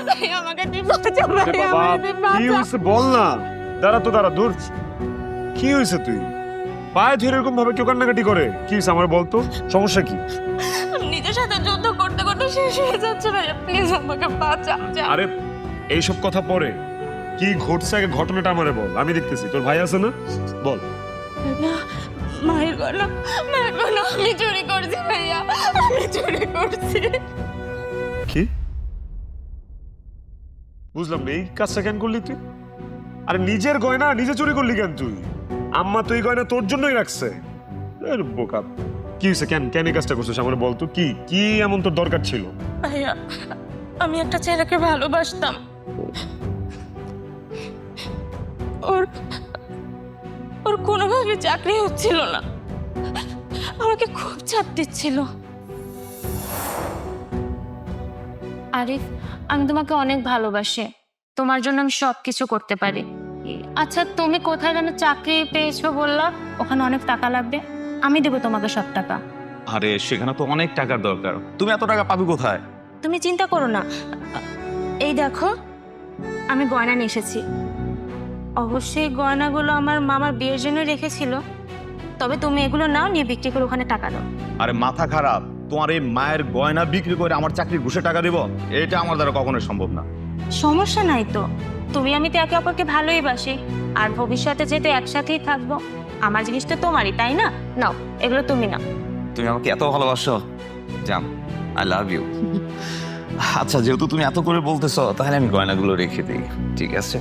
ভাই আমাকে তুই বাঁচা ভাই বাবা আমাকে তুই কি বাঁচা। হয়েছে বল না। দাঁড়া দূর। কি হয়েছে তুই পায়ে ধরে এরকম ভাবে কেউ কান্নাকাটি করে? কি হয়েছে আমার বলতো, সমস্যা কি? আমি নিজের সাথে যুদ্ধ করতে করতে শেষ হয়ে যাচ্ছে ভাইয়া, প্লিজ আমাকে বাঁচা। আরে এইসব কথা পরে, কি ঘটছে আগে ঘটনাটা আমারে বল, আমি দেখতেছি। তোর ভাই আছে না, বল। ভাইয়া, মায়ের গলা আমি চুরি করছি ভাইয়া, আমি চুরি করছি। কি বুঝলাম না, এই কাজটা কেন করলি তুই? আরে নিজের গয়না নিজে চুরি করলি কেন তুই? আম্মা তো এই গয়না তোর জন্যই রাখছে। এর বোকা। কি হয়েছে, কেন কেন এই কাজটা করছিস আমার বলতো? কি কি এমন তোর দরকার ছিল? ভাইয়া, আমি একটা ছেলেকে ভালোবাসতাম। ওর ওর কোনোভাবে চাকরি হচ্ছিল না, আমাকে খুব চাপ দিচ্ছিল। আরিফ, আমি তোমাকে অনেক ভালোবাসি, তোমার জন্য আমি সবকিছু করতে পারি। আচ্ছা, তুমি কোথায় যেন চাকরি পেয়েছো বললা? ওখানে অনেক টাকা লাগবে, আমি দেবো তোমাকে সব টাকা। আরে সেখানে তো অনেক টাকার দরকার, তুমি এত টাকা পাবে কোথায়? তুমি চিন্তা করো না, এই দেখো আমি গয়না নিয়ে এসেছি। অবশ্যই গয়নাগুলো আমার মামার বিয়ের জন্য রেখেছিল, তবে তুমি এগুলো নাও, নিয়ে বিক্রি করে ওখানে টাকা দাও। আরে মাথা খারাপ, তোমার এই মায়ের গয়না বিক্রি করে আমার চাকরির ঘুষে টাকা দিব? এটা আমার দ্বারা কখনোই সম্ভব না। সমস্যা নাই তো, তুমি আমি তো একে অপরকে ভালোই বাসি, আর ভবিষ্যতে যেহেতু একসাথেই থাকবো, আমার জিনিসটা তোমারই, তাই না? নাও, এগুলো তুমি নাও। তুমি আমাকে এত ভালোবাসো জান, আই লাভ ইউ। আচ্ছা, যেহেতু তুমি এত করে বলতেছো, তাহলে আমি গয়নাগুলো রেখে দিই, ঠিক আছে?